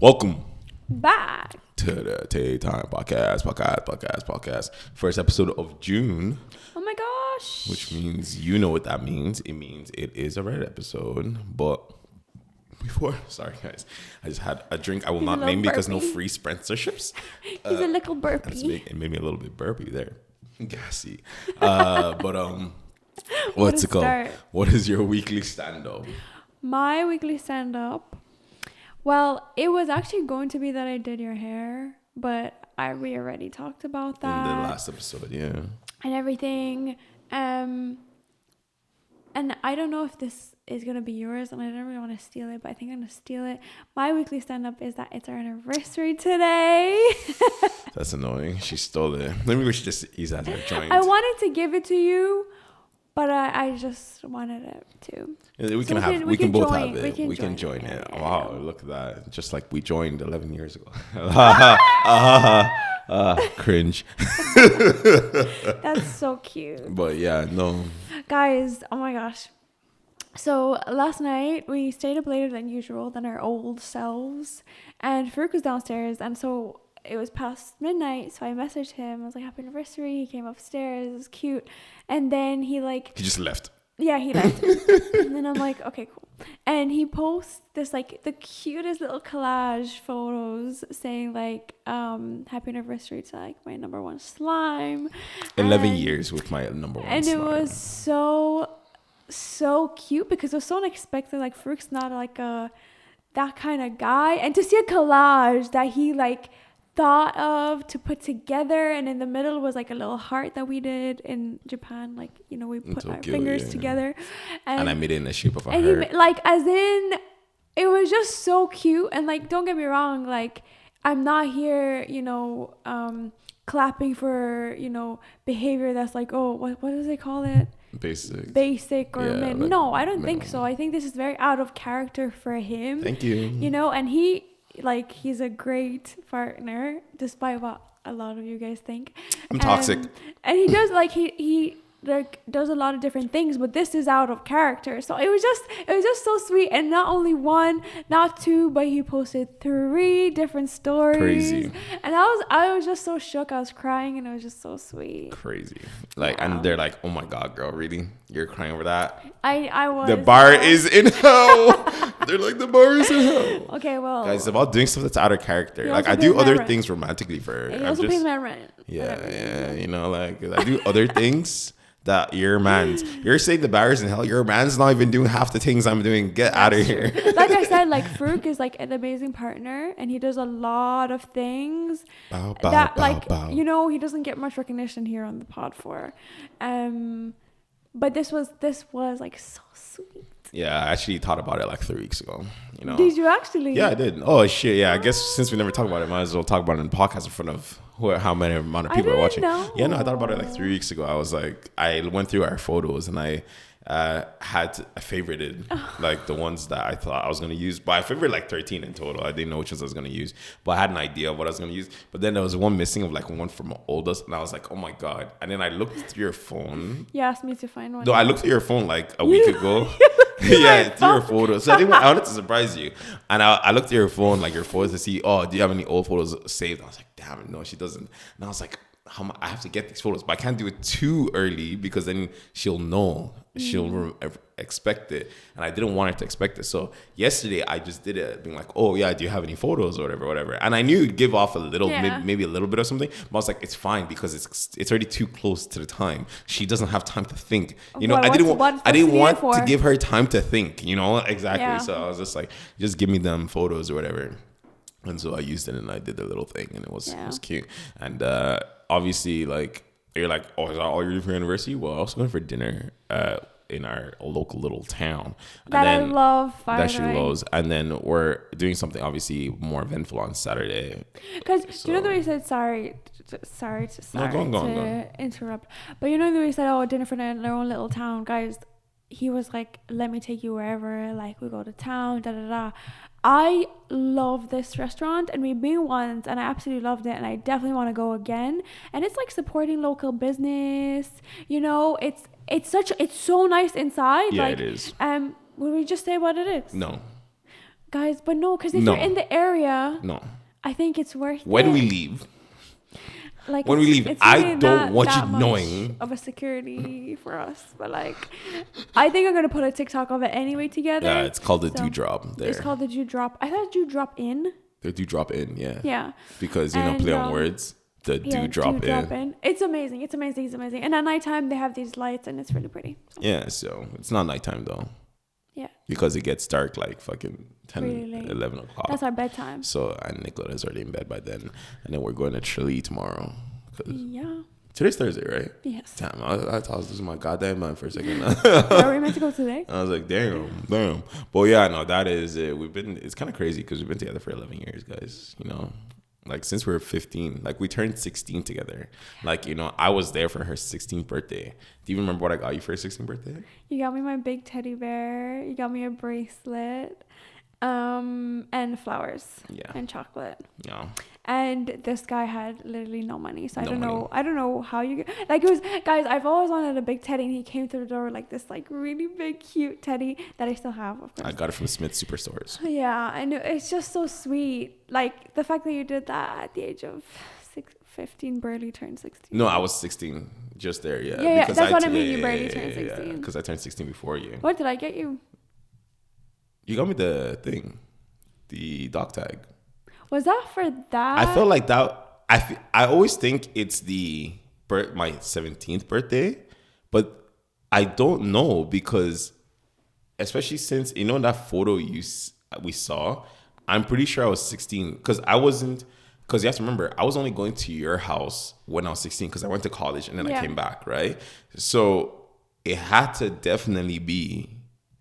Welcome back to the TAE Time Podcast. First episode of June. Oh my gosh. Which means you know what that means. It means it is a red episode. But before, sorry guys, I just had a drink. I will not name because no free sponsorships. He's a little burpy. It made me a little bit burpy there. Gassy. What's it called? What is your weekly stand-up? My weekly stand-up. Well, it was actually going to be that I did your hair, but we already talked about that in the last episode, yeah, and everything. And I don't know if this is gonna be yours, and I don't really want to steal it, but I think I'm gonna steal it. My weekly stand-up is that it's our anniversary today. That's annoying. She stole it. Maybe we should just ease out her joint. I wanted to give it to you, but I just wanted it to. We can both have it. We can join it. Yeah. Wow, look at that. Just like we joined 11 years ago. Cringe. That's so cute. But yeah, no. Guys, oh my gosh. So last night we stayed up later than usual than our old selves. And Farouk was downstairs. And so it was past midnight. So I messaged him. I was like, happy anniversary. He came upstairs. It was cute. And then he just left. Yeah, he left. And then I'm like, okay, cool. And he posts this the cutest little collage photos saying happy anniversary to my number one slime. 11 years with my number one and slime. It was so cute because it was so unexpected. Farouk's not that kind of guy. And to see a collage that he thought of to put together, and in the middle was a little heart that we did in Japan, we put our fingers together, and I made it in the shape of a heart. It was just so cute. And don't get me wrong, I'm not here clapping for behavior that's what does they call it, basic or no, I don't think so. I think this is very out of character for him. Thank you. And he he's a great partner, despite what a lot of you guys think. I'm toxic. And he does he does a lot of different things, but this is out of character. So it was just so sweet. And not only one, not two, but he posted 3 different stories. Crazy. And I was just so shook. I was crying, and it was just so sweet. Crazy. And they're like, oh my God, girl, really? You're crying over that? I was. The bar is in hell. They're like, the bar is in hell. Okay, well. Guys, it's about doing stuff that's out of character. I do other things romantically for her. And he also pays my rent. Yeah. I do other things that your man's. You're saying the bar is in hell. Your man's not even doing half the things I'm doing. Get out of here. Like I said, Farouk is an amazing partner, and he does a lot of things bow, he doesn't get much recognition here on the pod for. But this was so sweet. Yeah, I actually thought about it 3 weeks ago. Did you actually? Yeah, I did. Oh shit, yeah. I guess since we never talked about it, might as well talk about it in the podcast in front of how many amount of people are watching. Yeah, no, I thought about it 3 weeks ago. I was I went through our photos, and I favorited the ones that I thought I was gonna use, but I favorited 13 in total. I didn't know which ones I was gonna use, but I had an idea of what I was gonna use. But then there was one missing of one from my oldest, and I was like, oh my God. And then I looked through your phone. You asked me to find one. No, I looked through your phone a week ago. Yeah, through your photos. So I wanted to surprise you, and I looked at your phone, your photos, to see, do you have any old photos saved? I was like, damn it, no, she doesn't. And I was like, I have to get these photos, but I can't do it too early because then she'll know. She'll expect it, and I didn't want her to expect it. So yesterday I just did it, being like, oh yeah, do you have any photos or whatever. And I knew it'd give off a little, maybe a little bit of something, but I was like, it's fine because it's already too close to the time. She doesn't have time to think. I didn't want to give her time to think. Exactly. Yeah. So I was just like, just give me them photos or whatever. And so I used it, and I did the little thing, and it was cute. And obviously, you're like, oh, is that all you're doing for your anniversary? Well, I was going for dinner in our local little town. I love. That she loves. And then we're doing something obviously more eventful on Saturday. Because do you know the way he said sorry to interrupt, but you know the way he said, oh, dinner for their own little town, guys. He was like, let me take you wherever, we go to town, da da da. I love this restaurant, and we've been once, and I absolutely loved it, and I definitely want to go again. And it's supporting local business. It's so nice inside. Yeah, it is. Will we just say what it is? No. Guys, but no, because if No. you're in the area, No. I think it's worth it. When we leave, Like when we leave, it's I really don't not want that you much knowing. of a security for us, but like, I think I'm gonna put a TikTok of it anyway together. Yeah, it's called the So, dewdrop there. It's called the dewdrop. I thought dewdrop in. The dewdrop in, yeah. Yeah. Because, And, play on words. The dewdrop in. It's amazing. It's amazing. It's amazing. And at nighttime they have these lights and it's really pretty. So, Yeah, so it's not nighttime though. yeah. Because it gets dark like fucking 10, Really late. 11 o'clock. That's our bedtime. So, and Nicola's already in bed by then. And then we're going to Chile tomorrow. 'Cause Yeah. today's Thursday, right? Yes. Damn, I thought I was losing my goddamn mind for a second. Are we meant to go today? I was like, damn. But yeah, no, that is it. It's kind of crazy because we've been together for 11 years, guys. Like since we were 15, like we turned 16 together. Like, I was there for her 16th birthday. Do you remember what I got you for your 16th birthday? You got me my big teddy bear. You got me a bracelet. And flowers. Yeah. And chocolate. Yeah. And this guy had literally no money, so I No don't money. know. I don't know how you like it was, guys. I've always wanted a big teddy, and he came through the door with like this, like really big, cute teddy that I still have, of course. I got it from Smith Superstores. Yeah, and it's just so sweet. Like the fact that you did that at the age of 15, barely turned 16. No, I was 16, just there, yeah. Yeah, Because that's what I mean. You barely turned 16. Because I turned 16 before you. What did I get you? You got me the thing, the dog tag. Was that for that? I felt like that. I always think it's my 17th birthday, but I don't know because, especially since that photo we saw, I'm pretty sure I was 16 because I wasn't. Because you have to remember, I was only going to your house when I was 16 because I went to college and then I came back, right? So it had to definitely be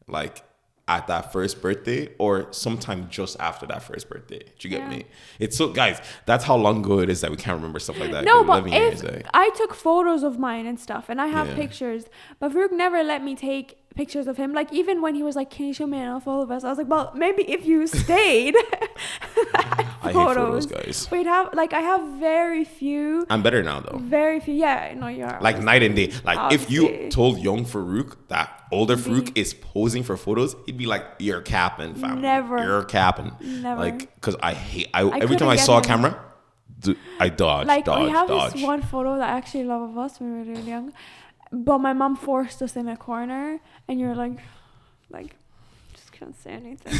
like at that first birthday or sometime just after that first birthday. Do you get me? It's so, guys, that's how long ago it is that we can't remember stuff like that. No, but 11 if years, I took photos of mine and stuff and I have pictures, but Farouk never let me take pictures of him. Like even when he was like, can you show me enough of us? I was like, well, maybe if you stayed. I hate photos, guys. We'd have I have very few. I'm better now though. Very few. Yeah, no, you are. Like night and day. Like Obviously. if you told young Farouk that older Farouk is posing for photos, he'd be like, "You're capping, fam. Never. You're capping." Never. Like, cause I every time couldn't I get saw a him. camera, I dodge. We have this one photo that I actually love of us when we were really young, but my mom forced us in a corner, and you're like, just can't say anything.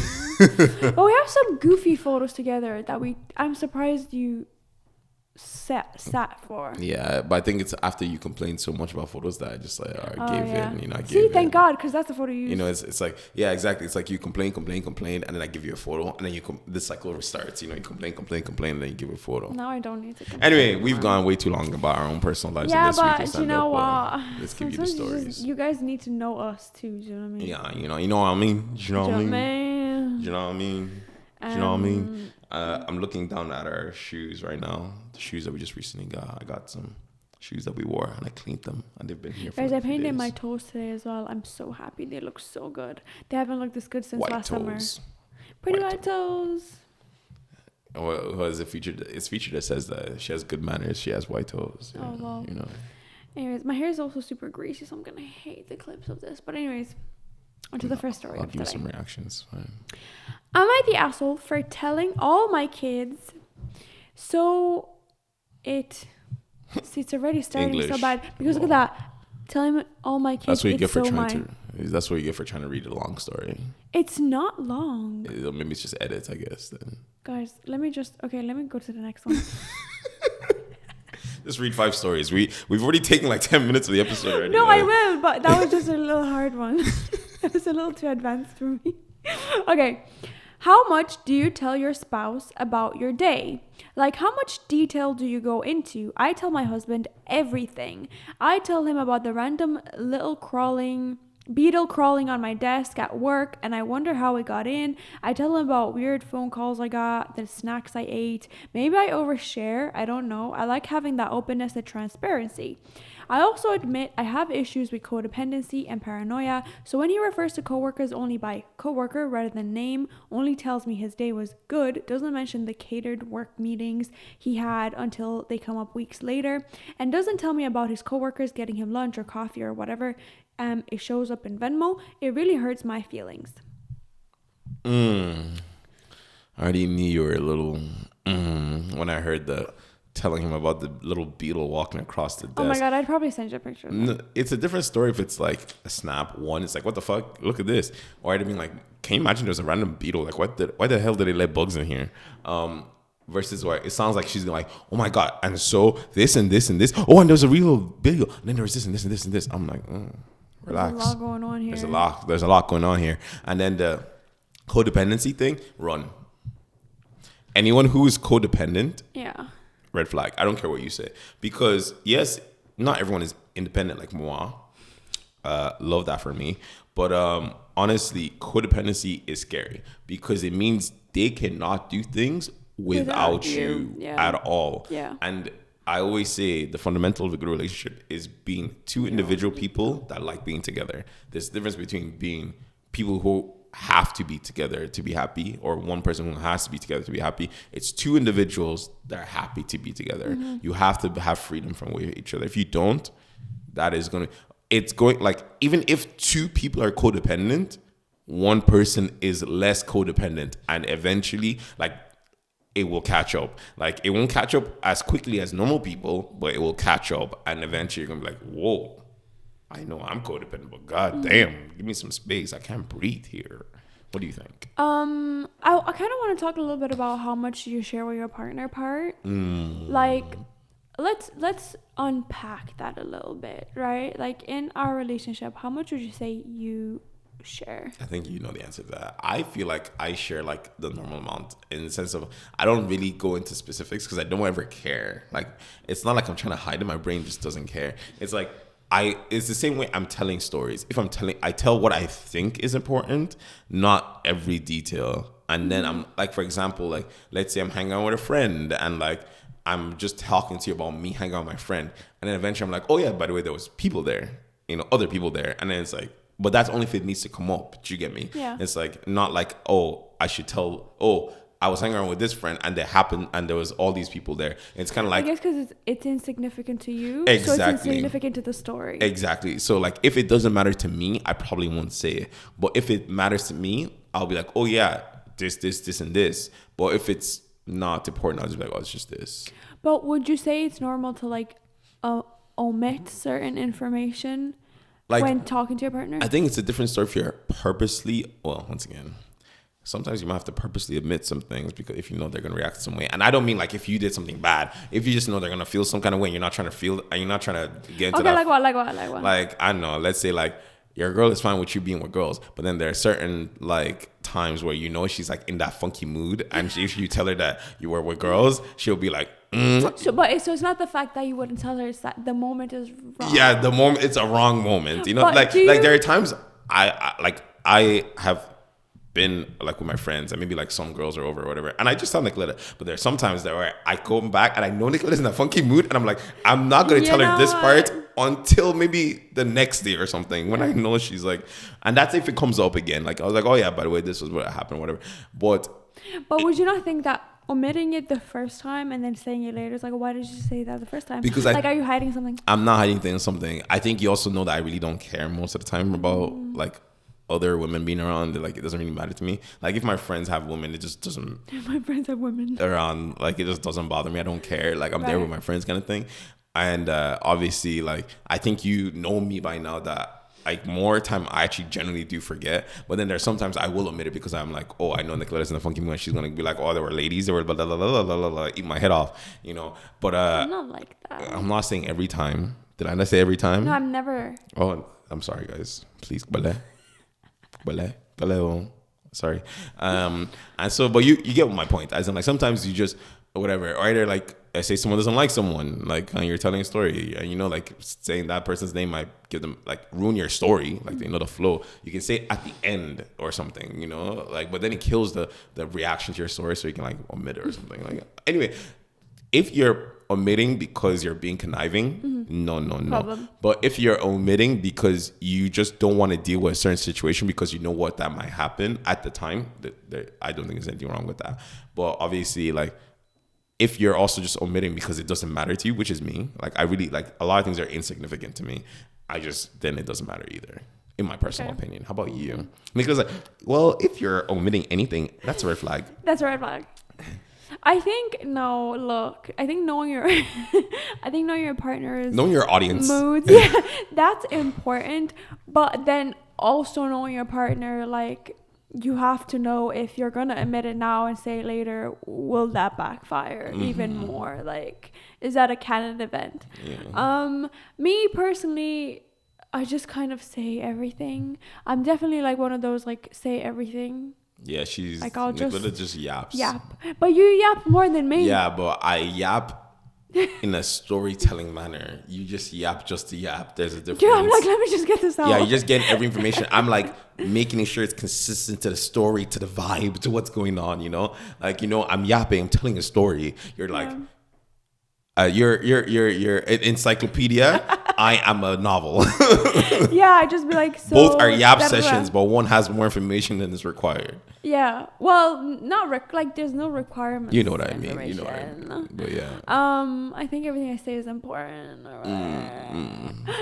But we have some goofy photos together that I'm surprised you sat for. Yeah, but I think it's after you complained so much about photos that I just like gave in. I gave See, thank in. God, because that's the photo you used. It's like, yeah, exactly. It's like you complain, and then I give you a photo, and then this cycle restarts. You complain, and then you give a photo. Now I don't need to complain. Anyway, we've gone way too long about our own personal lives. Yeah, I guess we can but stand you know up, what? let's give you the Sometimes stories. you guys need to know us too. Do you know what I mean? Yeah, you know what I mean. You know what I mean. Man. You know what I mean. You know what I mean. I'm looking down at our shoes right now. The shoes that we just recently got. I got some shoes that we wore and I cleaned them and they've been here for Guys, a I few painted days. my toes today as well. I'm so happy. They look so good. They haven't looked this good since White last toes. summer. Pretty white toes. Well, it's featured that says that she has good manners. She has white toes. Oh, well. You know. Anyways, my hair is also super greasy, so I'm gonna hate the clips of this. But anyways, on to the first story I'll of give you today. some reactions. Fine. Am I the asshole for telling all my kids? So it's already starting so English. bad because look at that. Telling all my kids. That's what you get for so trying to. That's what you get for trying to read a long story. It's not long. Maybe it's just edits, I guess. Then Guys, let me go to the next one. just read 5 stories. We've already taken like 10 minutes of the episode already. No, like. I will, but that was just a little hard one. It was a little too advanced for me. Okay. How much do you tell your spouse about your day? Like, how much detail do you go into? I tell my husband everything. I tell him about the random little beetle crawling on my desk at work, and I wonder how it got in. I tell him about weird phone calls I got, the snacks I ate. Maybe I overshare. I don't know. I like having that openness and transparency. I also admit I have issues with codependency and paranoia, so when he refers to coworkers only by coworker rather than name, only tells me his day was good, doesn't mention the catered work meetings he had until they come up weeks later, and doesn't tell me about his coworkers getting him lunch or coffee or whatever, it shows up in Venmo, it really hurts my feelings. I already knew you were a little when I heard the telling him about the little beetle walking across the desk. Oh my God, I'd probably send you a picture. It's a different story if it's like a snap. One, it's like, what the fuck? Look at this. Or I'd have been like, can you imagine there's a random beetle? Like, why the hell did they let bugs in here? Versus where it sounds like she's like, oh my God, and so this and this and this. Oh, and there's a real beetle. And then there's this and this and this and this. I'm like, relax. There's a lot going on here. There's a lot going on here. And then the codependency thing, run. Anyone who is codependent, yeah, red flag. I don't care what you say. Because, yes, not everyone is independent like moi. Love that for me. But honestly, codependency is scary because it means they cannot do things without you at all. Yeah. And I always say the fundamental of a good relationship is being two individual people that like being together. There's a difference between being people who have to be together to be happy or one person who has to be together to be happy. It's two individuals that are happy to be together. Mm-hmm. You have to have freedom from each other. If you don't, it's going like, even if two people are codependent, one person is less codependent and eventually like it will catch up. Like it won't catch up as quickly as normal people, but it will catch up and eventually you're gonna be like, whoa, I know I'm codependent, but god damn, give me some space. I can't breathe here. What do you think? I kind of want to talk a little bit about how much you share with your partner part. Like, let's unpack that a little bit, right? Like in our relationship, how much would you say you share? I think you know the answer to that. I feel like I share like the normal amount in the sense of I don't really go into specifics because I don't ever care. Like it's not like I'm trying to hide it. My brain just doesn't care. It's like it's the same way I'm telling stories. If I tell what I think is important, not every detail. And then I'm like, for example, like let's say I'm hanging out with a friend and like I'm just talking to you about me hanging out with my friend. And then eventually I'm like, oh yeah, by the way, there was people there, other people there. And then it's like, but that's only if it needs to come up. Do you get me? Yeah. It's like, not like, oh, I should tell, I was hanging around with this friend and there was all these people there. It's kind of like, I guess because it's insignificant to you. Exactly. So it's insignificant to the story. Exactly. So like if it doesn't matter to me, I probably won't say it. But if it matters to me, I'll be like, oh yeah, this, and this. But if it's not important, I'll just be like, oh, it's just this. But would you say it's normal to like omit certain information like when talking to your partner? I think it's a different story if you're once again, sometimes you might have to purposely admit some things because if you know they're going to react some way. And I don't mean like if you did something bad, if you just know they're going to feel some kind of way and you're not trying to get into that. Like what? Like, I don't know, let's say like your girl is fine with you being with girls, but then there are certain like times where she's like in that funky mood and if you tell her that you were with girls, she'll be like, So it's not the fact that you wouldn't tell her, it's that the moment is wrong. Yeah, the moment, it's a wrong moment. Like there are times I have been like with my friends and maybe like some girls are over or whatever and I just tell Nicoletta, but there's sometimes that where I come back and I know Nicoletta's in a funky mood and I'm like, I'm not going to tell her this part until maybe the next day or something when I know she's like, and that's if it comes up again. Like I was like, oh yeah, by the way, this was what happened, whatever. But would you not think that omitting it the first time and then saying it later is like, why did you say that the first time? Because are you hiding something? I'm not hiding something. I think you also know that I really don't care most of the time about like other women being around. Like it doesn't really matter to me. Like if my friends have women, it just doesn't. If my friends have women around, like it just doesn't bother me. I don't care. Like I'm there with my friends, kind of thing. And obviously, like I think you know me by now that like more time I actually generally do forget. But then there's sometimes I will admit it because I'm like, oh, I know Nicoletta's in a funky mood. She's gonna be like, oh, there were ladies, there were blah blah blah blah blah blah, eat my head off, But I'm not like that. I'm not saying every time. Did I not say every time? No, I'm never. Oh, I'm sorry, guys. Please, Bale. Sorry. And so, but you get my point. As in, like sometimes you just whatever, or either like I say someone doesn't like someone, like and you're telling a story, and like saying that person's name might give them like ruin your story, like they know the flow. You can say it at the end or something, like, but then it kills the reaction to your story, so you can like omit it or something. Like anyway, if you're omitting because you're being conniving, no. Problem. But if you're omitting because you just don't want to deal with a certain situation because you know what that might happen at the time, I don't think there's anything wrong with that. But obviously, like, if you're also just omitting because it doesn't matter to you, which is me, like I really like a lot of things are insignificant to me. Then it doesn't matter either. in my personal opinion. How about you? Because like, well, if you're omitting anything, that's a red flag. That's a red flag. I think no. Look, I think knowing your, I think knowing your partner's knowing your audience moods, yeah, that's important. But then also knowing your partner, like you have to know if you're gonna admit it now and say it later, will that backfire even more? Like, is that a canon event? Yeah. Me personally, I just kind of say everything. I'm definitely like one of those like say everything. Yeah, she's like I'll just yaps. Yap, but you yap more than me. Yeah, but I yap in a storytelling manner. You just yap just to yap. There's a difference. Yeah, I'm like, let me just get this out. Yeah, you're just getting every information. I'm like making sure it's consistent to the story, to the vibe, to what's going on. You know, like I'm yapping. I'm telling a story. You're like. You're an encyclopedia. I am a novel. Yeah, I just be like, so both are yap sessions, but one has more information than is required. Yeah, well, not like there's no requirement. You know what I mean. You know what I mean. But yeah. I think everything I say is important.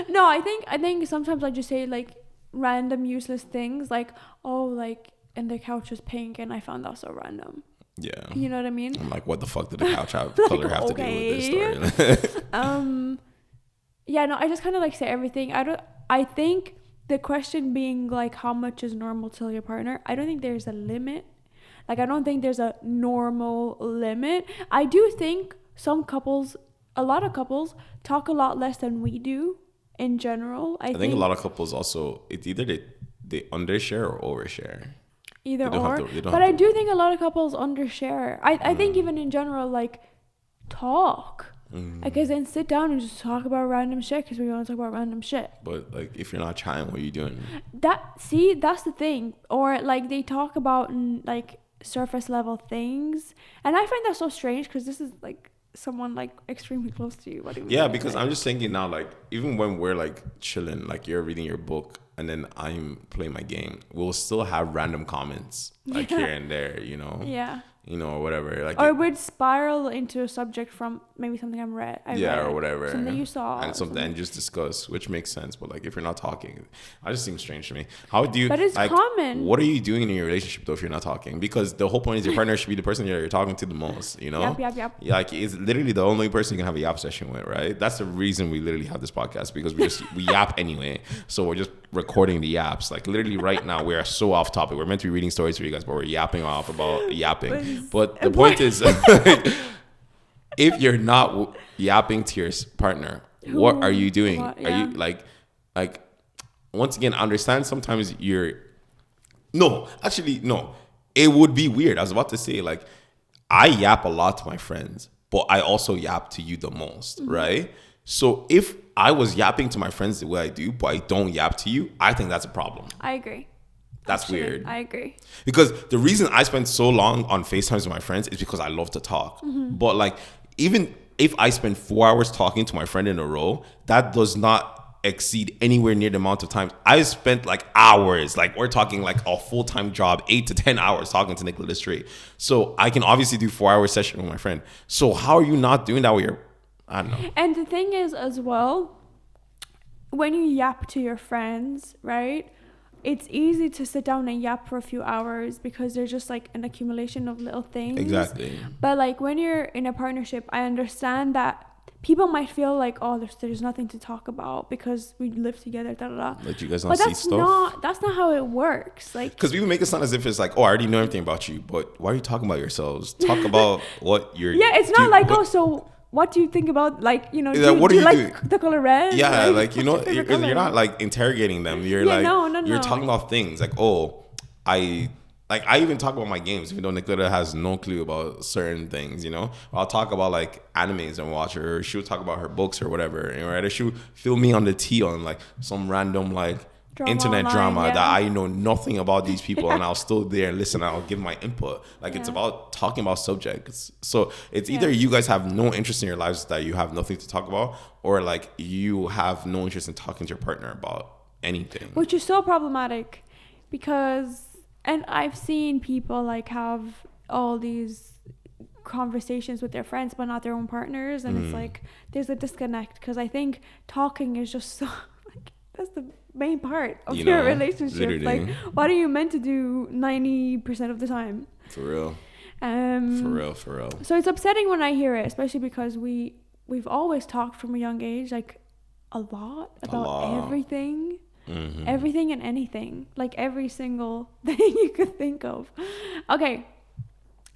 No, I think sometimes I just say like random useless things, like and the couch is pink, and I found that so random. Yeah. You know what I mean? I'm like, what the fuck did the couch color have to do with this story? Yeah, no, I just kind of like say everything. I think the question being like, how much is normal to tell your partner? I don't think there's a limit. Like, I don't think there's a normal limit. I do think a lot of couples talk a lot less than we do in general. I think a lot of couples also, it's either they undershare or overshare. Either or. But I do think a lot of couples undershare. I think even in general, like, talk. Like, as in sit down and just talk about random shit because we want to talk about random shit. But, like, if you're not chatting, what are you doing? That's the thing. Or, like, they talk about, like, surface level things. And I find that so strange because this is, like, someone, like, extremely close to you. What do you mean? Yeah, because I'm just thinking now, like, even when we're, like, chilling, like, you're reading your book and then I'm playing my game, we'll still have random comments, like, here and there, you know? Yeah. You know, or whatever. Like, or it would spiral into a subject from maybe something I read, or whatever. Something you saw. And something and just discuss, which makes sense. But, like, if you're not talking, it just seems strange to me. How do you... But it's like, common. What are you doing in your relationship, though, if you're not talking? Because the whole point is your partner should be the person you're talking to the most, you know? Yep. Like, it's literally the only person you can have a yap session with, right? That's the reason we literally have this podcast, because we yap anyway. So we're just recording the yaps. Like, literally right now, we are so off topic. We're meant to be reading stories for you guys, but we're yapping off about yapping. But the point is, if you're not yapping to your partner, what are you doing? Are you like once again, understand sometimes no, it would be weird. I was about to say, like, I yap a lot to my friends, but I also yap to you the most, right? So if I was yapping to my friends the way I do, but I don't yap to you, I think that's a problem. I agree. That's weird. I agree. Because the reason I spend so long on FaceTimes with my friends is because I love to talk. But, like, even if I spend 4 hours talking to my friend in a row, that does not exceed anywhere near the amount of time I spent, like, hours. Like, we're talking like a full-time job, 8 to 10 hours talking to Nicola straight. So I can obviously do 4-hour session with my friend. So how are you not doing that with your... I don't know. And the thing is, as well, when you yap to your friends, right, it's easy to sit down and yap for a few hours because there's just like an accumulation of little things. Exactly. But like when you're in a partnership, I understand that people might feel like, oh, there's nothing to talk about because we live together, da da da. Like, you guys don't see stuff. That's not how it works. Like, because people make it sound as if it's like, oh, I already know everything about you, but why are you talking about yourselves? Talk about what you're... Yeah, it's not like, oh, so what do you think about, like, you know, do you like the color red? Yeah, like, you know, you're not like interrogating them. You're you're talking about things like, oh, I even talk about my games, even though Nicola has no clue about certain things, you know. I'll talk about like animes and watch her, or she'll talk about her books or whatever, and right, or she'll fill me on the tea on like some random like internet drama that I know nothing about these people, and I'll still there and listen. I'll give my input. Like, it's about talking about subjects. So it's either you guys have no interest in your lives that you have nothing to talk about, or like you have no interest in talking to your partner about anything, which is so problematic because. And I've seen people like have all these conversations with their friends, but not their own partners. And it's like, there's a disconnect because I think talking is just so, like, that's the main part of You your know, relationship. literally. Like, what are you meant to do 90% of the time? For real. For real. So it's upsetting when I hear it, especially because we've always talked from a young age, like a lot about everything. Mm-hmm. Everything and anything, like every single thing you could think of. Okay,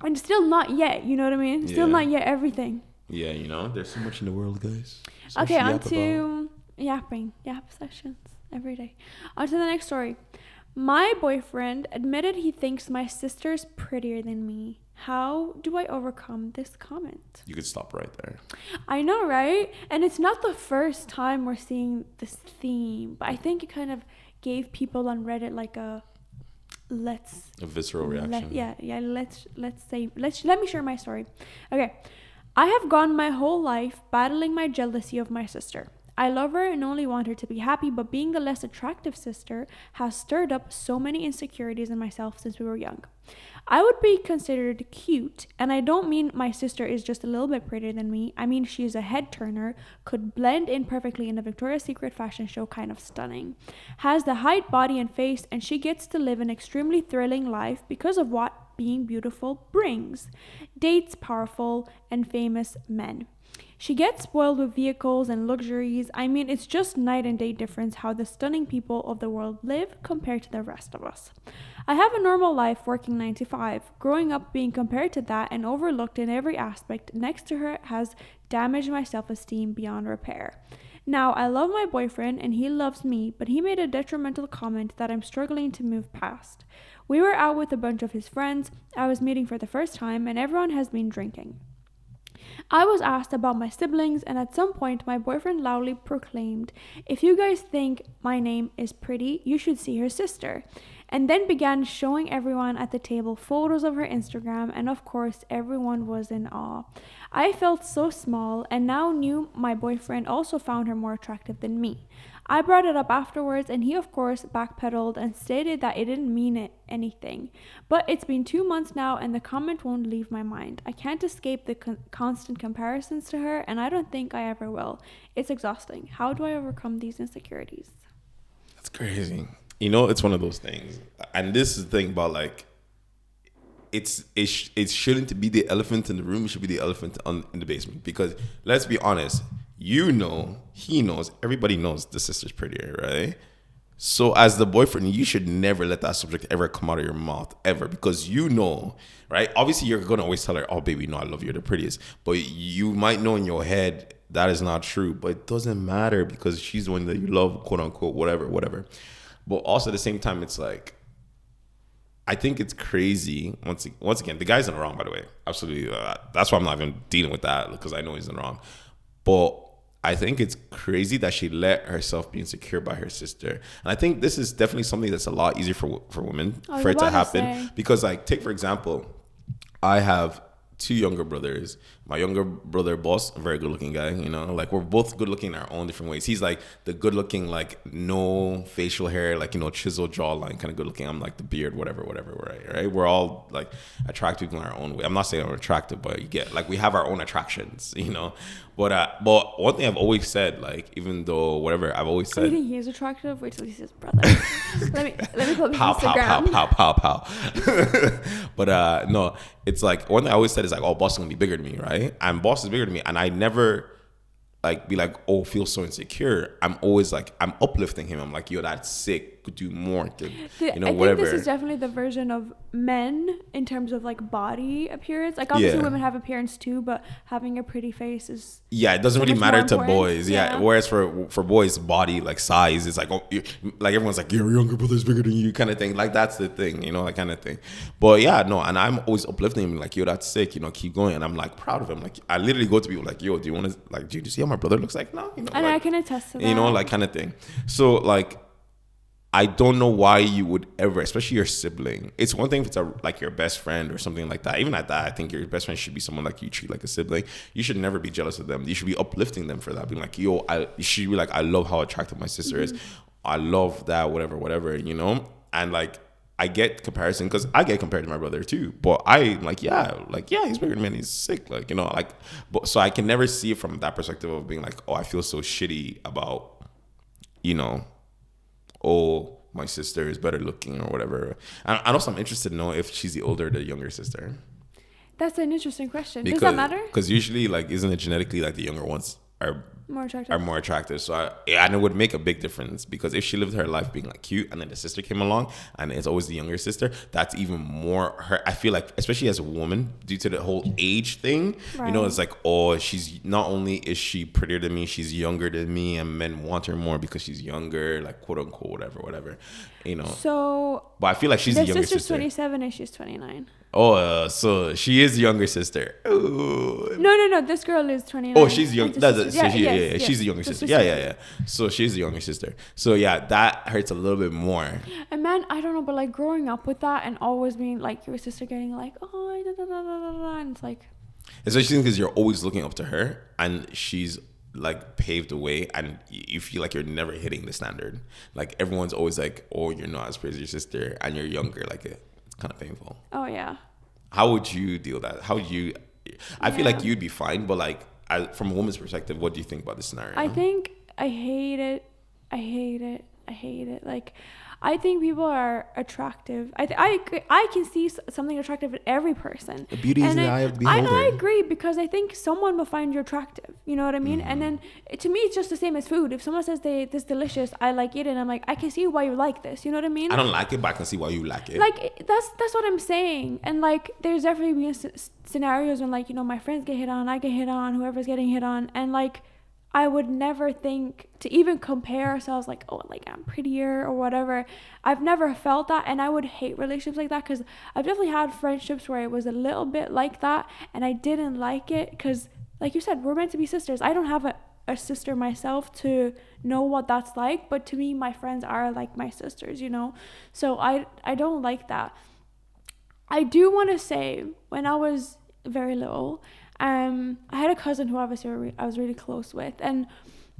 and still not yet, you know what I mean? Still not yet everything. Yeah, you know, there's so much in the world, guys. So Okay, on to yap sessions every day. On to the next story. My boyfriend admitted he thinks my sister's prettier than me. How do I overcome this comment? You could stop right there. I know, right? And it's not the first time we're seeing this theme, but I think it kind of gave people on Reddit like a visceral reaction. Let me share my story. Okay. I have gone my whole life battling my jealousy of my sister. I love her and only want her to be happy, but being the less attractive sister has stirred up so many insecurities in myself since we were young. I would be considered cute, and I don't mean my sister is just a little bit prettier than me. I mean she is a head turner, could blend in perfectly in a Victoria's Secret fashion show, kind of stunning. Has the height, body, and face, and she gets to live an extremely thrilling life because of what being beautiful brings. Dates powerful and famous men. She gets spoiled with vehicles and luxuries. I mean, it's just night and day difference how the stunning people of the world live compared to the rest of us. I have a normal life working 9 to 5. Growing up being compared to that and overlooked in every aspect next to her has damaged my self-esteem beyond repair. Now, I love my boyfriend and he loves me, but he made a detrimental comment that I'm struggling to move past. We were out with a bunch of his friends I was meeting for the first time, and everyone has been drinking. I was asked about my siblings, and at some point my boyfriend loudly proclaimed, "If you guys think my name is pretty, you should see her sister," and then began showing everyone at the table photos of her Instagram, and of course everyone was in awe. I felt so small and now knew my boyfriend also found her more attractive than me. I brought it up afterwards, and he of course backpedaled and stated that it didn't mean anything. But it's been 2 months now and the comment won't leave my mind. I can't escape the constant comparisons to her, and I don't think I ever will. It's exhausting. How do I overcome these insecurities? That's crazy. You know, it's one of those things. And this is the thing about like, it shouldn't be the elephant in the room. It should be the elephant in the basement. Because let's be honest, you know, he knows, everybody knows the sister's prettier, right? So as the boyfriend, you should never let that subject ever come out of your mouth, ever. Because you know, right? Obviously, you're going to always tell her, "Oh, baby, no, I love you. You're the prettiest." But you might know in your head that is not true. But it doesn't matter because she's the one that you love, quote unquote, whatever. But also at the same time, it's like, I think it's crazy. Once again, the guy's in the wrong, by the way. Absolutely. That's why I'm not even dealing with that, because I know he's in the wrong. But I think it's crazy that she let herself be insecure by her sister. And I think this is definitely something that's a lot easier for women for it to happen. Because like, take for example, I have 2 younger brothers. My younger brother, Boss, a very good looking guy, you know, like we're both good looking in our own different ways. He's like the good looking, like no facial hair, like, you know, chiseled jawline, kind of good looking. I'm like the beard, whatever, right? We're all like attractive in our own way. I'm not saying I'm attractive, but you get, like, we have our own attractions, you know. But one thing I've always said, like, even though whatever, I've always said, you think he is attractive? Wait till he sees his brother. let me pull up his Instagram. Pow. But no, it's like one thing I always said is like, oh, Boss is gonna be bigger than me, right? And Boss is bigger than me, and I never like be like, oh, feel so insecure. I'm always like, I'm uplifting him. I'm like, yo, that's sick. Could do more. Could, you know, whatever. I think this is definitely the version of men in terms of like body appearance. Like obviously women have appearance too, but having a pretty face is it doesn't really matter to boys. Yeah. Whereas for boys, body, like size, it's like, oh, like everyone's like, your younger brother's bigger than you, kind of thing. Like that's the thing, you know, that kind of thing. But yeah, no, and I'm always uplifting him, like, yo, that's sick, you know, keep going. And I'm like proud of him. Like I literally go to people like, yo, do you want to, like, do you see how my brother looks like? No, you know, and like, I can attest to that. You know, like kind of thing. So like, I don't know why you would ever, especially your sibling. It's one thing if it's like your best friend or something like that. Even at that, I think your best friend should be someone like you treat like a sibling. You should never be jealous of them. You should be uplifting them for that. Being like, yo, you should be like, I love how attractive my sister is. I love that, whatever, you know? And like, I get comparison because I get compared to my brother too. But I'm like, yeah, he's bigger than me and he's sick. Like, you know, like, but so I can never see it from that perspective of being like, oh, I feel so shitty about, you know, oh, my sister is better looking or whatever. And also I'm interested to know if she's the older or the younger sister. That's an interesting question. Does that matter? Because usually, like, isn't it genetically like the younger ones are more attractive? So and it would make a big difference, because if she lived her life being like cute and then the sister came along and it's always the younger sister, that's even more her. I feel like, especially as a woman, due to the whole age thing, right. You know, it's like, oh, she's not only is she prettier than me, she's younger than me, and men want her more because she's younger, like, quote unquote, whatever, you know. So, but I feel like she's the younger sister. Sister's 27 and she's 29. Oh, so she is the younger sister. Ooh. No. This girl is 29. Oh, she's young. Yes. She's the younger sister. Yeah. So she's the younger sister. So yeah, that hurts a little bit more. And man, I don't know, but like growing up with that and always being like your sister getting like, oh, and it's like. Especially because you're always looking up to her and she's like paved the way, and you feel like you're never hitting the standard. Like everyone's always like, oh, you're not as pretty as your sister and you're younger. Like it's kind of painful. Oh yeah. How would you deal with that? How would you? I feel like you'd be fine, but like from a woman's perspective, what do you think about this scenario? I think I hate it. Like, I think people are attractive. I can see something attractive in every person. The beauty is in the eye of the beholder. I agree, because I think someone will find you attractive. You know what I mean? And then to me, it's just the same as food. If someone says this is delicious, I like it, and I'm like, I can see why you like this. You know what I mean? I don't like it, but I can see why you like it. Like that's what I'm saying. And like, there's definitely been scenarios when, like, you know, my friends get hit on, I get hit on, whoever's getting hit on, and like, I would never think to even compare ourselves, like, oh, like I'm prettier or whatever. I've never felt that, and I would hate relationships like that, because I've definitely had friendships where it was a little bit like that, and I didn't like it, because like you said, we're meant to be sisters. I don't have a sister myself to know what that's like, but to me, my friends are like my sisters, you know? So I don't like that. I do want to say, when I was very little, I had a cousin who obviously I was really close with, and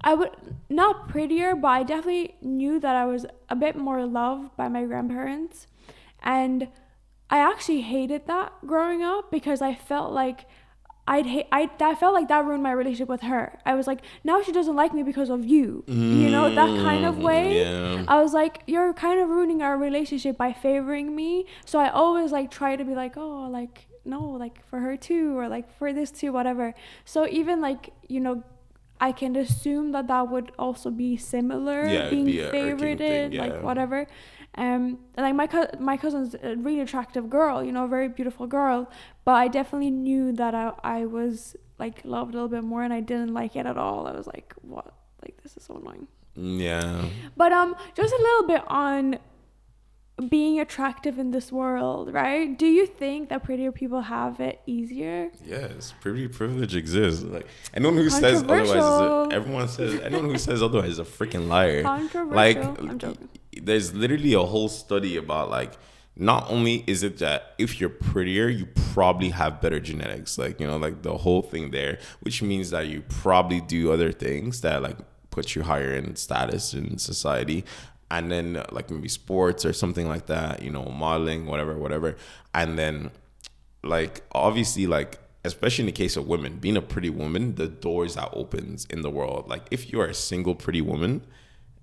I would not prettier, but I definitely knew that I was a bit more loved by my grandparents, and I actually hated that growing up, because I felt like I felt like that ruined my relationship with her. I was like, now she doesn't like me because of you, you know, that kind of way. Yeah. I was like, you're kind of ruining our relationship by favoring me. So I always like try to be like, oh, like, no, like for her too, or like for this too, whatever. So even like, you know, I can assume that would also be similar, being favorited, like whatever. And like my cousin's a really attractive girl, you know, a very beautiful girl, but I definitely knew that I was like loved a little bit more, and I didn't like it at all. I was like, what? Like, this is so annoying. Yeah. But just a little bit on being attractive in this world, right? Do you think that prettier people have it easier? Yes, pretty privilege exists. Like, anyone who says otherwise anyone who says otherwise is a freaking liar. Controversial. Like, I'm joking. There's literally a whole study about, like, not only is it that if you're prettier, you probably have better genetics, like, you know, like the whole thing there, which means that you probably do other things that like put you higher in status in society. And then like maybe sports or something like that, you know, modeling, whatever. And then like, obviously, like, especially in the case of women, being a pretty woman, the doors that opens in the world. Like, if you are a single pretty woman,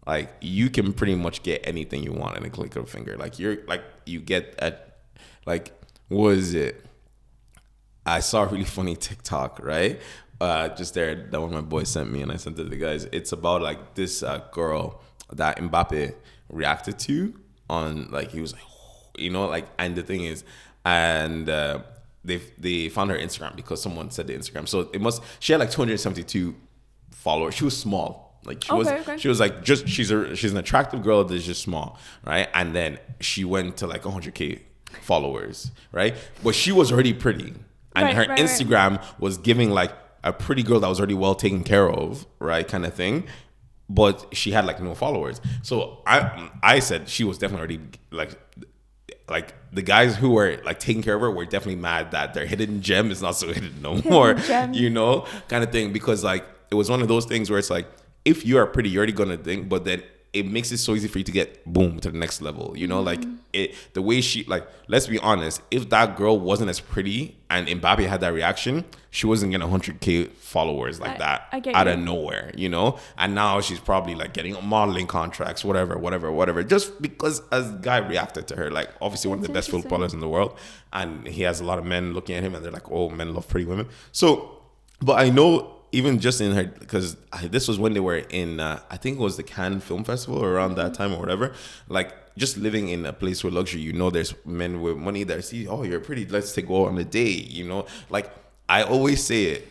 like, you can pretty much get anything you want in a click of a finger. Like, you get at, like, what is it? I saw a really funny TikTok, right? Just there, that one my boy sent me, and I sent it to the guys. It's about like this girl that Mbappe reacted to on, like, he was like, you know, like, and the thing is, and they found her Instagram because someone said the Instagram. So she had like 272 followers. She was small. Like, she was like, just, she's an attractive girl that's just small, right? And then she went to like 100K followers, right? But she was already pretty. And her Instagram was giving like a pretty girl that was already well taken care of, right? Kind of thing. But she had like no followers. So I said she was definitely already like the guys who were like taking care of her were definitely mad that their hidden gem is not so hidden no more, you know, kind of thing. Because like, it was one of those things where it's like, if you are pretty, you're already gonna think, but then it makes it so easy for you to get boom to the next level, you know, like the way she, like, let's be honest, if that girl wasn't as pretty and Mbappe had that reaction, she wasn't getting 100K followers like that out of nowhere, you know? And now she's probably like getting modeling contracts, whatever, just because a guy reacted to her. Like, obviously one of the best footballers in the world, and he has a lot of men looking at him and they're like, oh, men love pretty women. So, but I know even just in her, because this was when they were in, I think it was the Cannes Film Festival or around that time or whatever, like, just living in a place with luxury, you know, there's men with money that see, oh, you're pretty, let's go on a date, you know? Like, I always say it,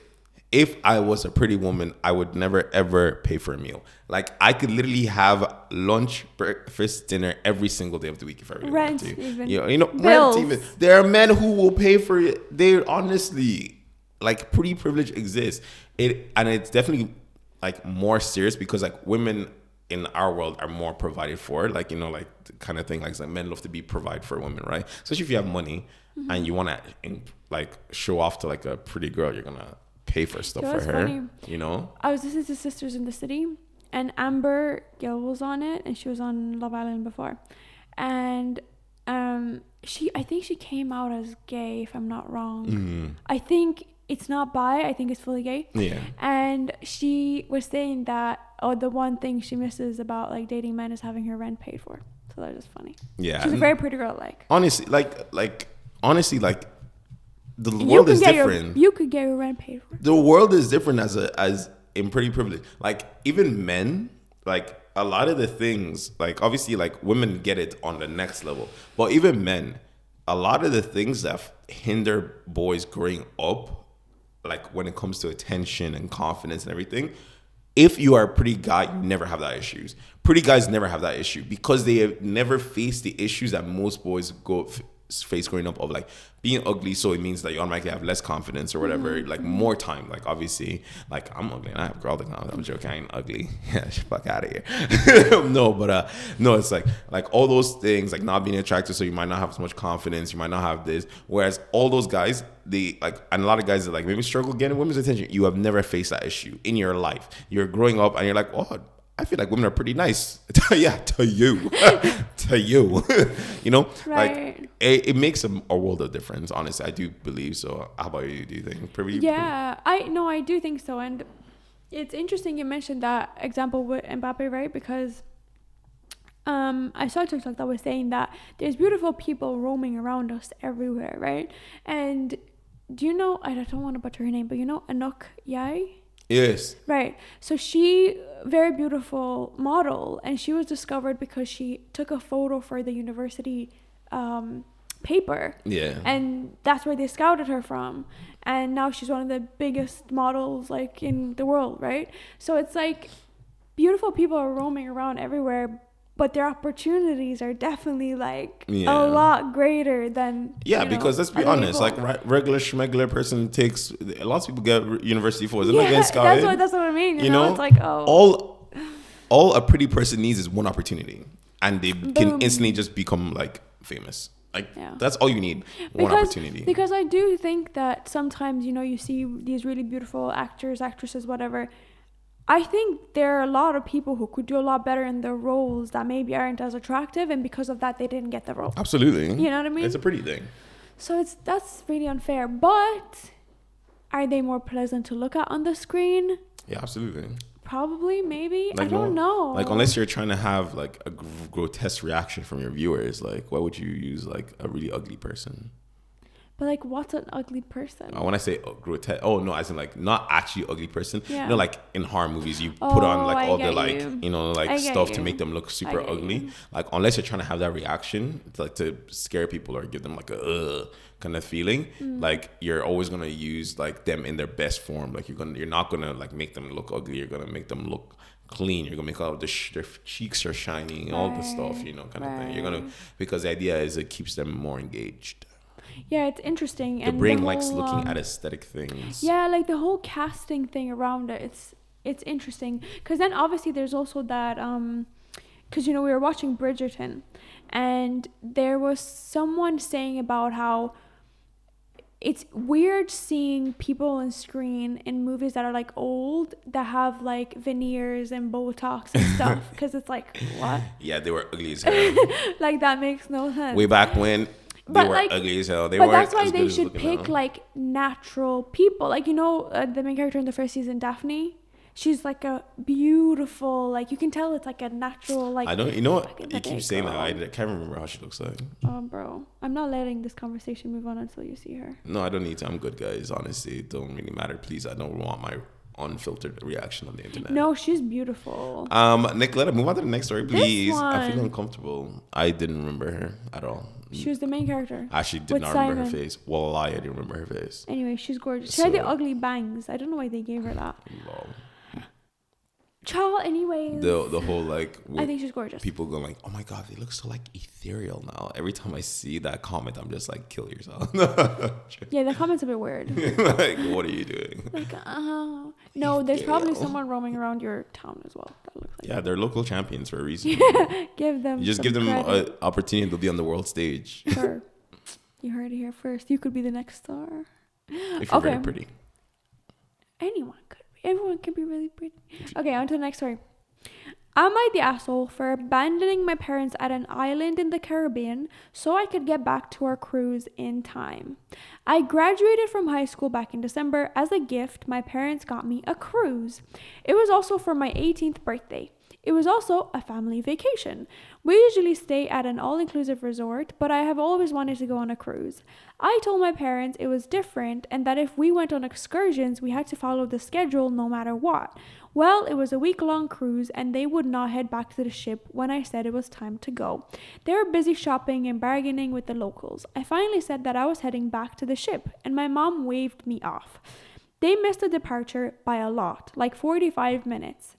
if I was a pretty woman, I would never, ever pay for a meal. Like, I could literally have lunch, breakfast, dinner every single day of the week if I really wanted to. Even. You know, rent even. There are men who will pay for it. They honestly, like, pretty privilege exists. And it's definitely, like, more serious because, like, women in our world are more provided for, like, you know, like, the kind of thing, like men love to be provided for women, right? Especially if you have money and you want to, like, show off to, like, a pretty girl, you're gonna pay for stuff for her. Funny. You know, I was listening to Sisters in the City, and Amber Gill was on it, and she was on Love Island before, and I think she came out as gay, if I'm not wrong. I think it's not bi, I think it's fully gay. Yeah. And she was saying that, the one thing she misses about, like, dating men is having her rent paid for. So that is funny. Yeah. She's a very pretty girl, like. Honestly, honestly, the world is different. You could get your rent paid for. The world is different as in pretty privilege. Like, even men, like, a lot of the things, like, obviously, like, women get it on the next level. But even men, a lot of the things that hinder boys growing up, like, when it comes to attention and confidence and everything, if you are a pretty guy, you never have that issues. Pretty guys never have that issue because they have never faced the issues that most boys face growing up, of, like, being ugly. So it means that you automatically have less confidence or whatever, like, more time. Like, obviously, like, I'm ugly and I have a girl that knows I'm joking, I ain't ugly. Yeah, fuck out of here. No, it's like all those things, like, not being attractive, so you might not have as much confidence, you might not have this. Whereas all those guys, they, like, and a lot of guys that, like, maybe struggle getting women's attention, you have never faced that issue in your life. You're growing up and you're like, oh, I feel like women are pretty nice. Yeah, to you. To you. You know? Right. Like, it makes a world of difference, honestly. I do believe so. How about you? Do you think? Yeah, I do think so. And it's interesting you mentioned that example with Mbappe, right? Because I saw a TikTok that was saying that there's beautiful people roaming around us everywhere, right? And do you know, I don't want to butcher her name, but you know Anouk Yai? Yes. Right. So she, very beautiful model, and she was discovered because she took a photo for the university paper. Yeah. And that's where they scouted her from. And now she's one of the biggest models, like, in the world, right? So it's like beautiful people are roaming around everywhere, but their opportunities are definitely, like, a lot greater than because let's be honest, like, regular schmegular person takes, lots of people get university for they're not getting scouted. That's what I mean. You know, it's like, all a pretty person needs is one opportunity, and they can instantly just become, like, famous. Like, that's all you need, one opportunity. Because I do think that sometimes, you know, you see these really beautiful actors, actresses, whatever. I think there are a lot of people who could do a lot better in their roles that maybe aren't as attractive, and because of that, they didn't get the role. Absolutely. You know what I mean? It's a pretty thing. So that's really unfair. But are they more pleasant to look at on the screen? Yeah, absolutely. Probably, maybe. Like, I don't know. Like, unless you're trying to have, like, a grotesque reaction from your viewers, like, why would you use, like, a really ugly person? But, like, what's an ugly person? When I say grotesque, as in, like, not actually ugly person. Yeah. You know, like, in horror movies, you put on, like, all the, like, you know, like, stuff you. to make them look super ugly. Like, unless you're trying to have that reaction, to scare people or give them, like, a kind of feeling, like, you're always gonna use, like, them in their best form. Like, you're not gonna, like, make them look ugly. You're gonna make them look clean. You're gonna make all their cheeks are shiny, all the stuff, you know, kind of thing. You're gonna, because the idea is it keeps them more engaged. Yeah, it's interesting. The brain likes looking at aesthetic things. Yeah, like the whole casting thing around it. It's interesting because then obviously there's also that because you know we were watching Bridgerton, and there was someone saying about how it's weird seeing people on screen in movies that are like old that have like veneers and Botox and stuff, because it's like, what? Yeah, they were ugly as hell. Like, that makes no sense. Way back when, they were like, ugly as hell. They weren't that's why as they good should pick now. like natural people. Like, you know, the main character in the first season, Daphne. She's like a beautiful, like, you can tell it's like a natural, like. I don't. You know what? back in You the keep day saying that. girl. I can't remember how she looks like. Oh, bro, I'm not letting this conversation move on until you see her. No, I don't need to. I'm good, guys. Honestly, it don't really matter. Please, I don't want my unfiltered reaction on the internet. No, she's beautiful. Nick, let us move on to the next story, please. I feel one. uncomfortable. I didn't remember her at all. She was the main character. I actually did with not remember her Simon. face. Well, I didn't remember her face. Anyway, she's gorgeous. She had the So- ugly bangs. I don't know why they gave her that. Lol. Child, anyways. The whole like. I think she's gorgeous. People going like, oh my god, they look so like ethereal now. Every time I see that comment, I'm just like, kill yourself. Yeah, the comment's a bit weird. Like, what are you doing? Like, no, there's probably Ethereal. someone roaming around your town as well. That looks like. Yeah, they're local champions for a reason. Give them. You just some give them credit. an opportunity to be on the world stage. Sure. You heard it here first. You could be the next star. If you're very Okay. pretty. Anyone could be. Everyone can be really pretty. Okay, on to the next story. Am I the asshole for abandoning my parents at an island in the Caribbean so I could get back to our cruise in time? I graduated from high school back in December. As a gift, my parents got me a cruise. It was also for my 18th birthday. It was also a family vacation. We usually stay at an all-inclusive resort, but I have always wanted to go on a cruise. I told my parents it was different and that if we went on excursions, we had to follow the schedule no matter what. Well, it was a week-long cruise and they would not head back to the ship when I said it was time to go. They were busy shopping and bargaining with the locals. I finally said that I was heading back to the ship and my mom waved me off. They missed the departure by a lot, like 45 minutes.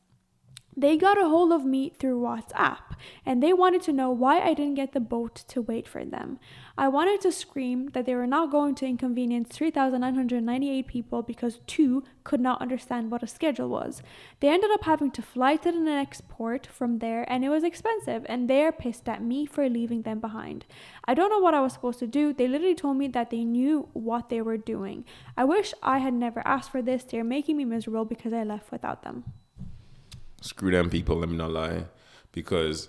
They got a hold of me through WhatsApp and they wanted to know why I didn't get the boat to wait for them. I wanted to scream that they were not going to inconvenience 3,998 people because 2 could not understand what a schedule was. They ended up having to fly to the next port from there and it was expensive and they're pissed at me for leaving them behind. I don't know what I was supposed to do. They literally told me that they knew what they were doing. I wish I had never asked for this. They're making me miserable because I left without them. Screw them people, let me not lie. Because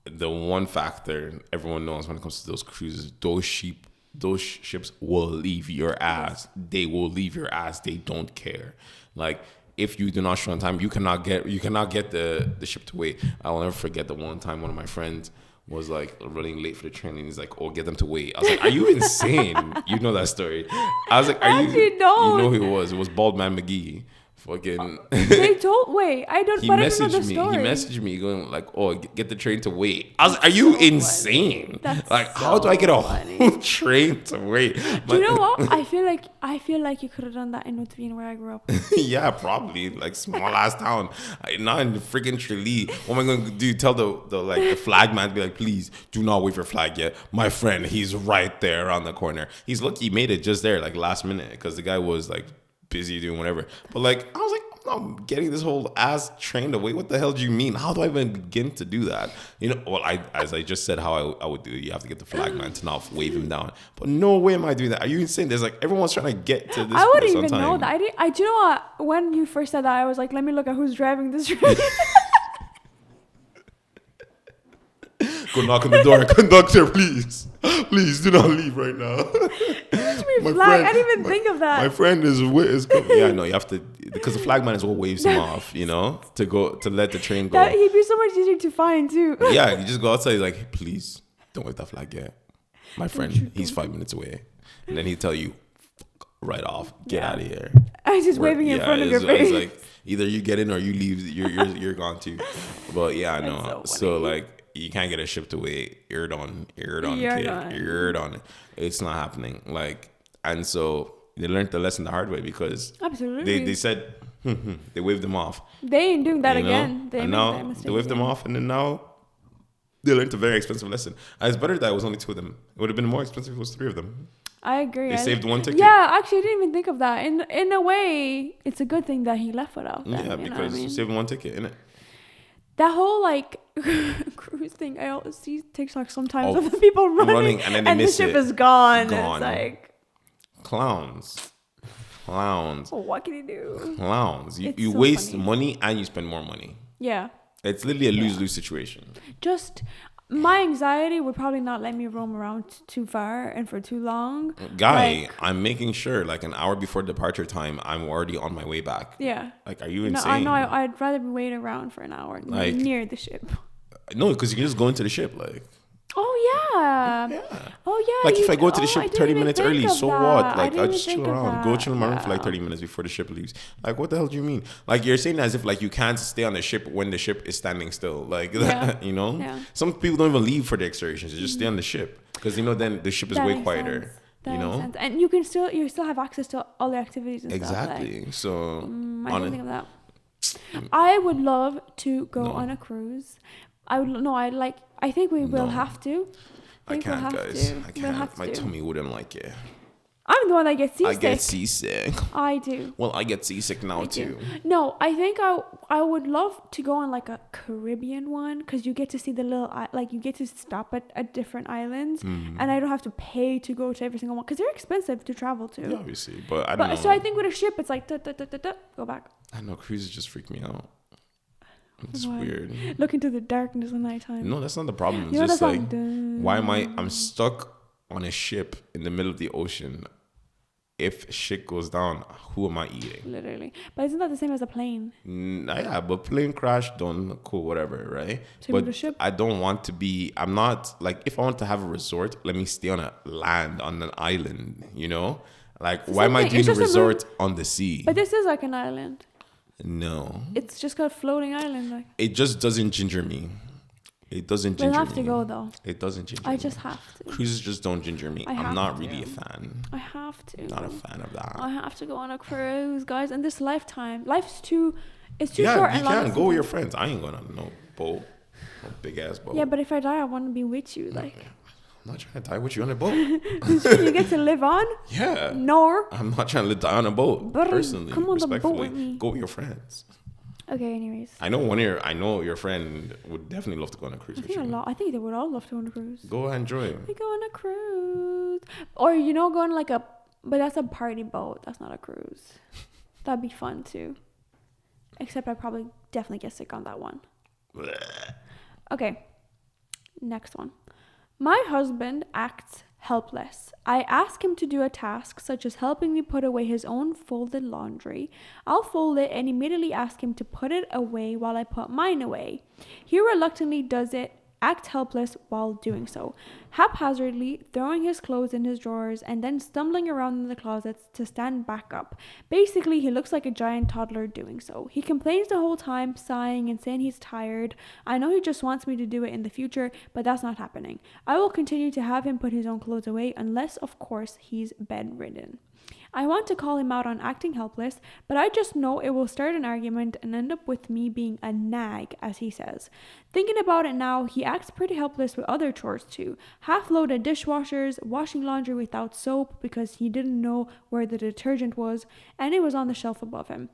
the one factor everyone knows when it comes to those cruises, those ships will leave your ass. They will leave your ass. They don't care. Like, if you do not show on time, you cannot get the ship to wait. I will never forget the one time one of my friends was like running late for the train and he's like, oh, get them to wait. I was like, are you insane? You know that story. I was like, you know who it was? It was Bald Man McGee. Fucking They told I don't know the story. He messaged me going like, oh, get the train to wait. I was like, are you insane? That's like, so how do I get a funny. whole train to wait? Do you know what? I feel like you could have done that in Otveen where I grew up. Yeah, probably like small ass town, not in the freaking Tralee. What am I going to do? Tell the flag man to be like, please do not wave your flag yet. My friend, he's right there around the corner. He's lucky he made it just there, like last minute, because the guy was like busy doing whatever. But like, I was like, I'm not getting this whole ass train to wait. What the hell do you mean? How do I even begin to do that? You know, well, as I just said how I would do it, you have to get the flag man to not wave him down. But no way am I doing that. Are you insane? There's like, everyone's trying to get to this I wouldn't place on even time. know that. Do you know what? When you first said that, I was like, let me look at who's driving this train. Go knock on the door. Conductor, please. Please do not leave right now. My flag. I didn't even think of that. My friend is yeah, no, you have to, because the flag man is what waves him off, you know, to let the train go. He'd be so much easier to find too. Yeah, you just go outside, like, hey, please don't wave that flag yet. My friend, he's 5 minutes away. And then he'd tell you, right off, get out of here. I was just waving in front of your face. It's like, either you get in or you leave, you're gone too. But yeah, no. So like, you can't get a ship to wait. You're done, kid. You're done. It's not happening. Like, and so they learned the lesson the hard way because absolutely they said they waved them off. They ain't doing that you know? again. And now they waved them off, and then now they learned a very expensive lesson. And it's better that it was only 2 of them. It would have been more expensive if it was 3 of them. I agree. They saved 1 ticket. Yeah, actually, I didn't even think of that. In a way, it's a good thing that he left without them. Yeah, because you saved 1 ticket, innit? That whole like cruise thing, I always see TikTok sometimes of the people running and then they and miss the ship it. is gone. Gone. And it's like, Clowns. Well, what can you do? Clowns. You so waste funny. money and you spend more money. Yeah. It's literally a lose-lose situation. Just my anxiety would probably not let me roam around too far and for too long. Guy, I'm making sure like an hour before departure time, I'm already on my way back. Yeah. Like, are you No, insane? I'd rather be waiting around for an hour Like, near the ship. No, because you can just go into the ship. Like, Oh yeah. yeah. Oh yeah. Like if I go to the I ship didn't 30 even minutes think early, of so that. what? I Like didn't I'll even just chill think of around. Go that. chill in my room for like Yeah. 30 minutes before the ship leaves. Like what the hell do you mean? Like you're saying as if like you can't stay on the ship when the ship is standing still. Like Yeah. you know? Yeah. Some people don't even leave for the excursions. They just stay on the ship. Because then the ship is That way makes quieter. sense. That You makes know? sense. And you still have access to all the activities and Exactly. stuff. So I didn't think of that. I would love to go on a cruise. I think we will have to. I think we'll can't, have guys. to. I We'll can't. have My to. tummy wouldn't like it. I'm the one that gets I seasick. get seasick. I do. Well, I get seasick now I do. too. No, I think I would love to go on like a Caribbean one because you get to see the little you get to stop at different islands and I don't have to pay to go to every single one because they're expensive to travel to. Yeah, obviously, but I don't know. So I think with a ship it's like go back. I know cruises just freak me out. It's Why? weird. Look into the darkness at nighttime. No, that's not the problem. It's You know just that like, song? why am I'm stuck on a ship in the middle of the ocean? If shit goes down, who am I eating? Literally. But isn't that the same as a plane? Yeah, but plane crash, done, cool, whatever, right? Same with But a ship? I don't want to be, I'm not, like, if I want to have a resort, let me stay on a land, on an island, you know? Like, why am I something- it's doing a just a resort on the sea? But this is like an island. No. It's just got floating island. Like It just doesn't ginger me. It doesn't ginger me. we'll have to go though. It doesn't ginger me. I just have to. Cruises just don't ginger me. I have I'm not to. really a fan. I have to. Not a fan of that. I have to go on a cruise, guys. In this lifetime, life's too. It's too Yeah, short you and long. can at go with the your same friends. I ain't going on no boat, no big ass boat. time. Yeah, but if I die, I want to be with you. Like, I'm not trying to die with you on a boat. you get to live on. Yeah, Nor. I'm not trying to die on a boat. But Personally, come on the boat respectfully, with me. go with your friends. Okay. Anyways, I know your friend would definitely love to go on a cruise with you. I think they would all love to go on a cruise. Go enjoy. We go on a cruise, or go on like but that's a party boat. That's not a cruise. That'd be fun too. Except I probably definitely get sick on that one. Okay, next one. My husband acts helpless. I ask him to do a task such as helping me put away his own folded laundry. I'll fold it and immediately ask him to put it away while I put mine away. He reluctantly does it, act helpless while doing so, haphazardly throwing his clothes in his drawers and then stumbling around in the closets to stand back up. Basically, he looks like a giant toddler doing so. He complains the whole time, sighing and saying he's tired. I know he just wants me to do it in the future, but that's not happening. I will continue to have him put his own clothes away unless, of course, he's bedridden. I want to call him out on acting helpless, but I just know it will start an argument and end up with me being a nag, as he says. Thinking about it now, he acts pretty helpless with other chores too. Half-loaded dishwashers, washing laundry without soap because he didn't know where the detergent was, and it was on the shelf above him.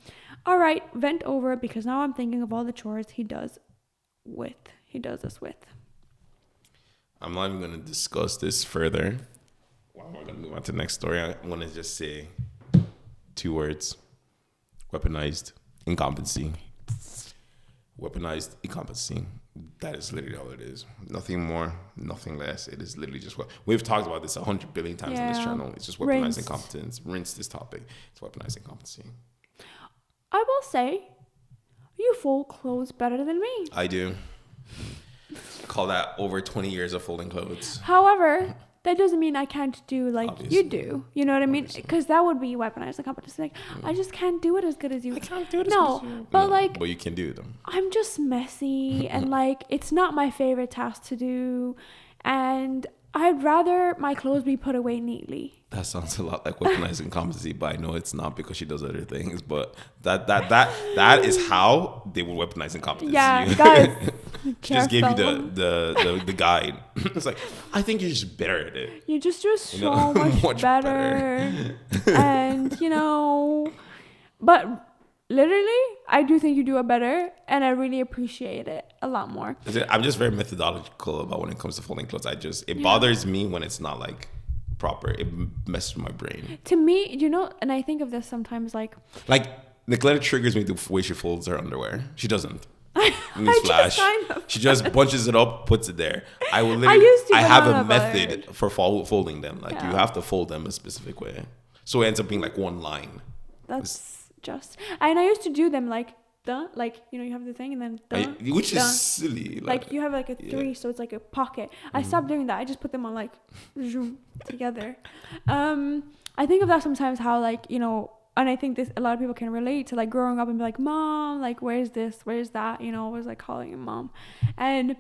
Alright, vent over it because now I'm thinking of all the chores he does this with. I'm not even going to discuss this further. Well, we're going to move on to the next story. I want to just say 2 words. Weaponized incompetency. Weaponized incompetency. That is literally all it is. Nothing more, nothing less. It is literally just what we've talked about this 100 billion times on this channel. It's just weaponized incompetence. Rinse this topic. It's weaponized incompetency. I will say, you fold clothes better than me. I do. Call that over 20 years of folding clothes. However, that doesn't mean I can't do like Obviously. you do. You know what I mean? Because that would be weaponized incompetence. Like, I just can't do it as good as you. I can't do it as No, good as you. but No, like, but you can do them. I'm just messy and like, it's not my favorite task to do. And I'd rather my clothes be put away neatly. That sounds a lot like weaponized incompetency, but I know it's not because she does other things. But that is how they would weaponize incompetence. Yeah, guys. She just gave you the guide. It's like, I think you're just better at it. You're just so much much better. And but literally, I do think you do it better, and I really appreciate it a lot more. I'm just very methodological about when it comes to folding clothes. It bothers me when it's not like proper. It messes with my brain. To me, you know, and I think of this sometimes, like Nicoletta triggers me the way she folds her underwear. She doesn't. I She just bunches it up, puts it there. I will I used to, I but have not a that method bad. for folding them. Like, you Yeah. have to fold them a specific way. So it ends up being like one line. That's just. And I used to do them like, like, you know, you have the thing and then, Which duh. is silly. Like you have like a three, so it's like a pocket. I stopped doing that. I just put them on like zoom, together. I think of that sometimes, how like, you know, and I think this a lot of people can relate to, like, growing up and be like, Mom, like, where's this, where's that, you know, always like calling him Mom. And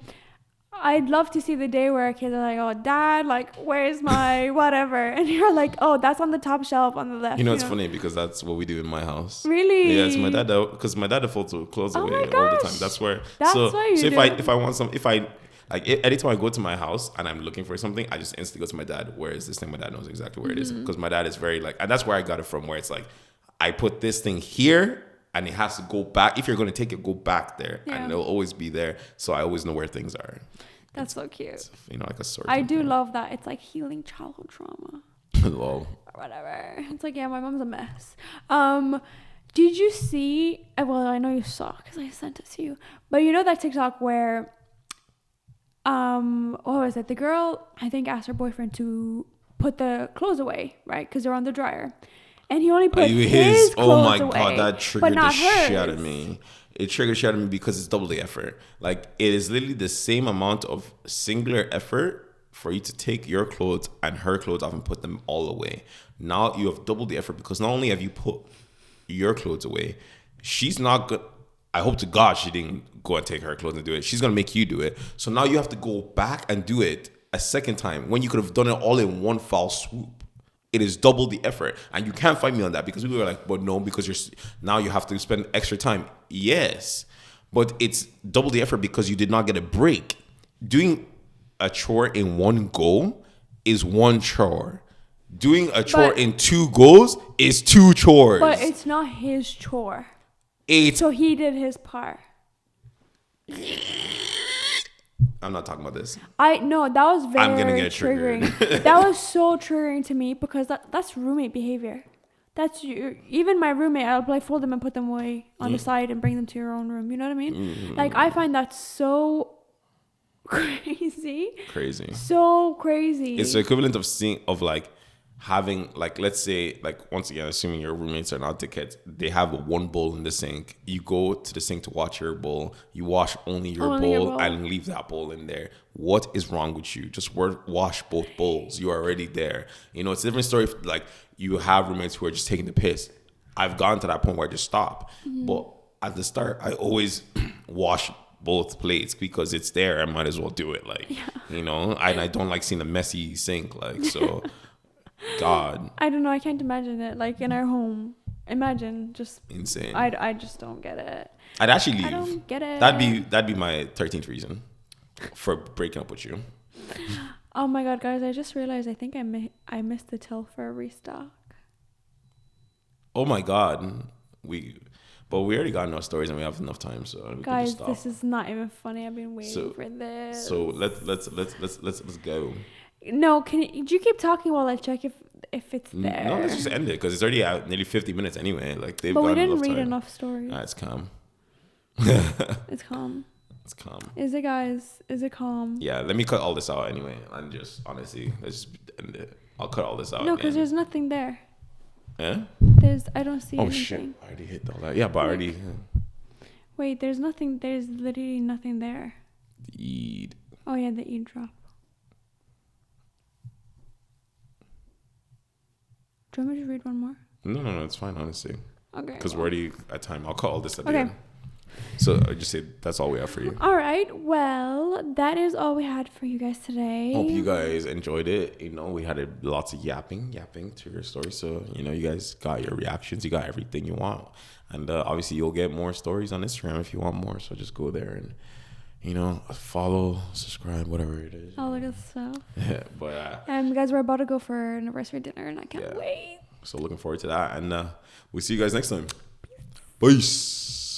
I'd love to see the day where kids are like, oh, Dad, like, where's my whatever, and you're like, oh, that's on the top shelf on the left. You know, it's funny because that's what we do in my house. Really? Yeah, it's my dad, because my dad folds clothes Oh away my all the gosh. time. That's where. That's so why you so do. if I want some, anytime I go to my house and I'm looking for something, I just instantly go to my dad. Where is this thing? My dad knows exactly where it is, because my dad is very like, and that's where I got it from. Where it's like, I put this thing here and it has to go back. If you're going to take it, go back there, Yeah. and it'll always be there. So I always know where things are. That's so cute. It's, you know, like a sword. I do love that. It's like healing childhood trauma. Lol. Or whatever. It's like, yeah, my mom's a mess. Did you see? Well, I know you saw because I sent it to you. But you know that TikTok where, what was it? The girl, I think, asked her boyfriend to put the clothes away, right? Because they're on the dryer, and he only put his clothes oh my away, god, that but triggered the not shit out of hers. me. It triggered shit out of me because it's double the effort. Like, it is literally the same amount of singular effort for you to take your clothes and her clothes off and put them all away. Now you have doubled the effort, because not only have you put your clothes away, she's not good. I hope to God she didn't go and take her clothes and do it. She's gonna make you do it. So now you have to go back and do it a second time when you could have done it all in one foul swoop. It is double the effort, and you can't fight me on that, because we were like, but no, because now you have to spend extra time. Yes, but it's double the effort because you did not get a break. Doing a chore in one go is one chore. Doing a chore in two goes is two chores. But it's not his chore. So he did his part. I'm not talking about this. No, that was very I'm gonna get triggering. triggered. That was so triggering to me, because that's roommate behavior. That's even my roommate. I'll like fold them and put them away on the side and bring them to your own room. You know what I mean? Like, I find that so crazy. Crazy. So crazy. It's the equivalent of like having, like, let's say, like, once again, assuming your roommates are not dickheads, they have one bowl in the sink. You go to the sink to wash your bowl. You wash only your bowl and leave that bowl in there. What is wrong with you? Just wash both bowls. You are already there. You know, it's a different story if, like, you have roommates who are just taking the piss. I've gotten to that point where I just stop. But at the start, I always wash both plates because it's there. I might as well do it. Like, you know, and I don't like seeing a messy sink. Like, so... God, I don't know. I can't imagine it. Like, in our home, imagine just insane. I just don't get it. I'd actually leave. I don't get it. That'd be my 13th reason for breaking up with you. Oh my god, guys! I just realized I think I missed the till for a restock. Oh my God, we already got enough stories and we have enough time, so we can Guys, just stop. this is not even funny. I've been waiting for this. So let's go. No, do you keep talking while I check if it's there? No, let's just end it because it's already out nearly 50 minutes anyway. Like, they've But we got didn't enough read time. enough stories. It's calm. It's calm. It's calm. Is it, guys? Is it calm? Yeah, let me cut all this out anyway. And just honestly, let's just end it. I'll cut all this out. No, because again. there's nothing there. Yeah? I don't see anything. Shit, I already hit all that. Yeah, but I already... Wait, there's nothing. There's literally nothing there. Eid. Oh yeah, the Eid drop. Do you want me to read one more? No, it's fine, honestly. Okay. Because we're already at time. I'll cut all this at the Okay. end. So I just say that's all we have for you. All right. Well, that is all we had for you guys today. Hope you guys enjoyed it. You know, we had lots of yapping to your story. So, you know, you guys got your reactions. You got everything you want. And obviously, you'll get more stories on Instagram if you want more. So just go there and, you know, follow, subscribe, whatever it is. All the good stuff. Yeah, but... guys, we're about to go for anniversary dinner, and I can't Yeah. wait. So looking forward to that. And we'll see you guys next time. Peace.